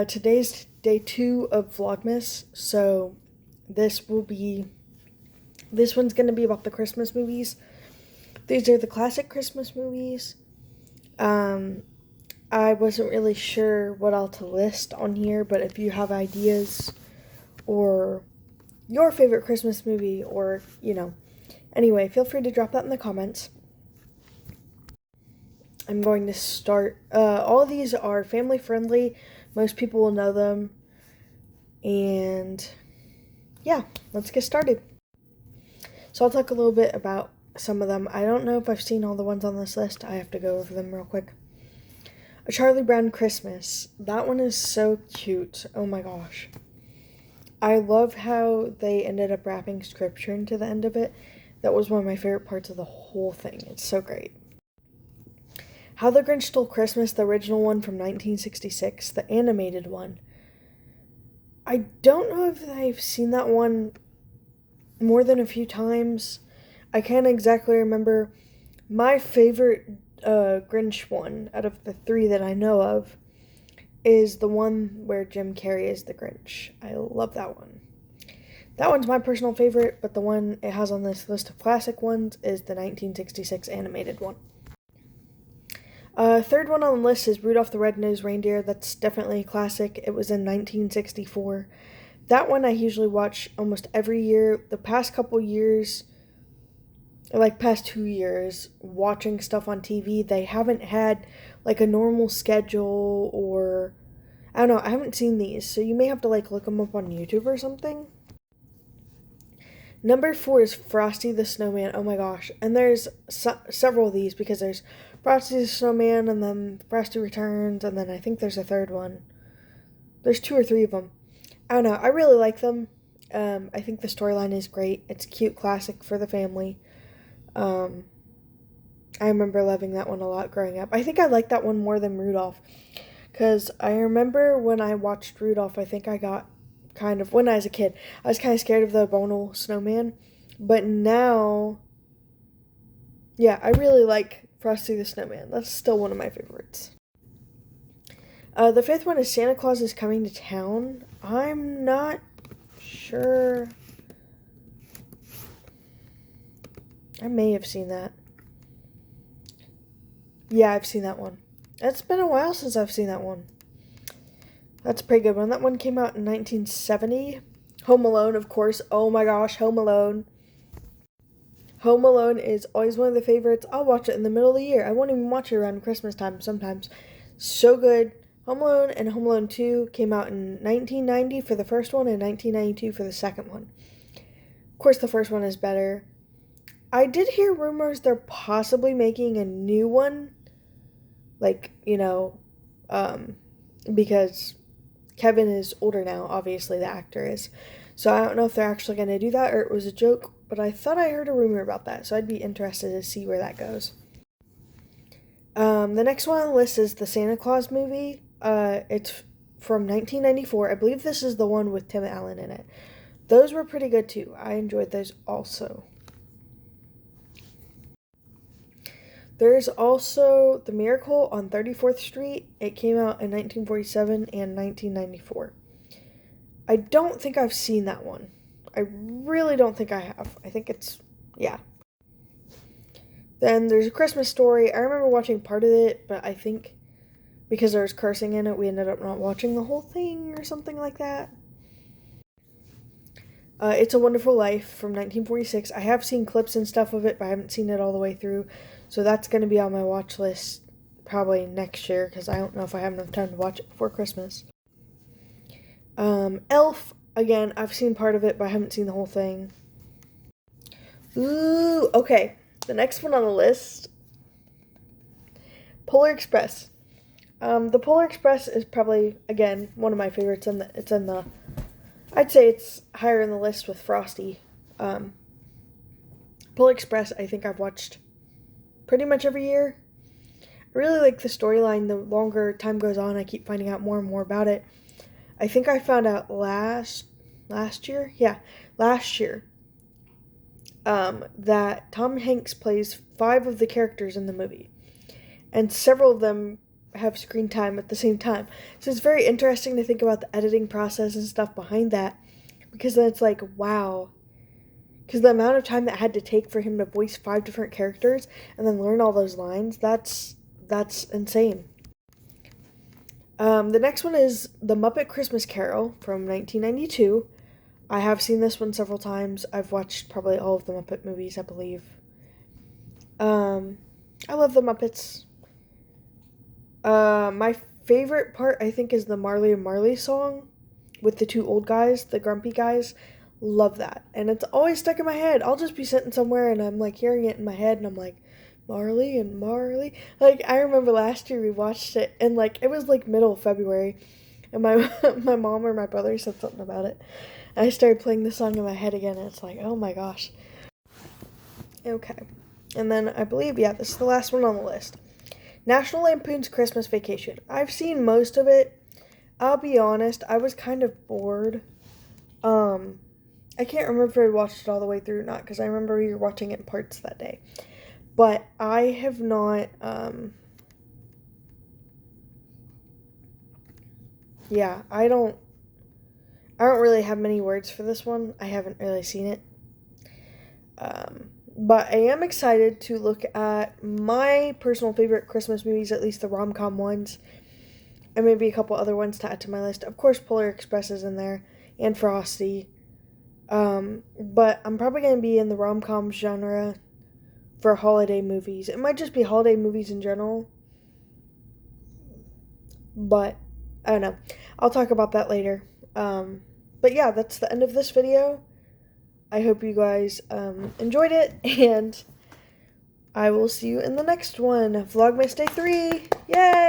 Today's day 2 of Vlogmas, so this one's going to be about the Christmas movies. These are the classic Christmas movies. I wasn't really sure what all to list on here, but if you have ideas or your favorite Christmas movie or, anyway, feel free to drop that in the comments. I'm going to start. All of these are family friendly. Most people will know them. And yeah, let's get started. So I'll talk a little bit about some of them. I don't know if I've seen all the ones on this list. I have to go over them real quick. A Charlie Brown Christmas. That one is so cute. Oh my gosh. I love how they ended up wrapping scripture into the end of it. That was one of my favorite parts of the whole thing. It's so great. How the Grinch Stole Christmas, the original one from 1966, the animated one. I don't know if I've seen that one more than a few times. I can't exactly remember. My favorite Grinch one out of the 3 that I know of is the one where Jim Carrey is the Grinch. I love that one. That one's my personal favorite, but the one it has on this list of classic ones is the 1966 animated one. Third one on the list is Rudolph the Red-Nosed Reindeer. That's definitely a classic. It was in 1964. That one I usually watch almost every year. The past couple years, past 2 years, watching stuff on TV, they haven't had a normal schedule or, I don't know, I haven't seen these. So you may have to look them up on YouTube or something. Number 4 is Frosty the Snowman. Oh my gosh. And there's several of these because there's Frosty the Snowman and then Frosty Returns and then I think there's a third one. There's 2 or 3 of them. I don't know. I really like them. I think the storyline is great. It's a cute classic for the family. I remember loving that one a lot growing up. I think I liked that one more than Rudolph. Because I remember when I watched Rudolph, I think I got when I was a kid, I was kind of scared of the abominable snowman. But now, yeah, I really like Frosty the Snowman. That's still one of my favorites. The 5th one is Santa Claus is Coming to Town. I'm not sure. I may have seen that. Yeah, I've seen that one. It's been a while since I've seen that one. That's a pretty good one. That one came out in 1970. Home Alone, of course. Oh my gosh, Home Alone. Home Alone is always one of the favorites. I'll watch it in the middle of the year. I won't even watch it around Christmas time sometimes. So good. Home Alone and Home Alone 2 came out in 1990 for the first one and 1992 for the second one. Of course, the first one is better. I did hear rumors they're possibly making a new one. Because Kevin is older now, obviously the actor is. So I don't know if they're actually going to do that or it was a joke, but I thought I heard a rumor about that, so I'd be interested to see where that goes. The next one on the list is the Santa Claus movie. It's from 1994. I believe this is the one with Tim Allen in it. Those were pretty good too. I enjoyed those also. There's also The Miracle on 34th Street. It came out in 1947 and 1994. I don't think I've seen that one. I really don't think I have. I think yeah. Then there's A Christmas Story. I remember watching part of it, but I think because there was cursing in it, we ended up not watching the whole thing or something like that. It's a Wonderful Life from 1946. I have seen clips and stuff of it, but I haven't seen it all the way through. So that's going to be on my watch list probably next year because I don't know if I have enough time to watch it before Christmas. Elf, again, I've seen part of it, but I haven't seen the whole thing. Ooh, okay. The next one on the list, Polar Express. The Polar Express is probably, again, one of my favorites. I'd say it's higher in the list with Frosty. Polar Express, I think I've watched pretty much every year. I really like the storyline. The longer time goes on, I keep finding out more and more about it. I think I found out last year. Yeah, last year. That Tom Hanks plays 5 of the characters in the movie. And several of them have screen time at the same time. So it's very interesting to think about the editing process and stuff behind that, because then it's like, wow. Because the amount of time that had to take for him to voice 5 different characters and then learn all those lines, that's insane. The next one is The Muppet Christmas Carol from 1992. I have seen this one several times. I've watched probably all of the Muppet movies, I believe. I love the Muppets. My favorite part, I think, is the Marley and Marley song with the 2 old guys, the grumpy guys. Love that. And it's always stuck in my head. I'll just be sitting somewhere and I'm like hearing it in my head and I'm like, Marley and Marley. Like, I remember last year we watched it and like it was like middle of February and my my mom or my brother said something about it. And I started playing the song in my head again and it's like, oh my gosh. Okay. And then I believe, yeah, this is the last one on the list. National Lampoon's Christmas Vacation. I've seen most of it. I'll be honest, I was kind of bored. I can't remember if I watched it all the way through or not, because I remember we were watching it in parts that day. But I have not, yeah, I don't really have many words for this one. I haven't really seen it. But I am excited to look at my personal favorite Christmas movies, at least the rom-com ones, and maybe a couple other ones to add to my list. Of course, Polar Express is in there, and Frosty. But I'm probably going to be in the rom-com genre for holiday movies. It might just be holiday movies in general. But, I don't know. I'll talk about that later. But yeah, that's the end of this video. I hope you guys enjoyed it, and I will see you in the next one. Vlogmas Day 3! Yay!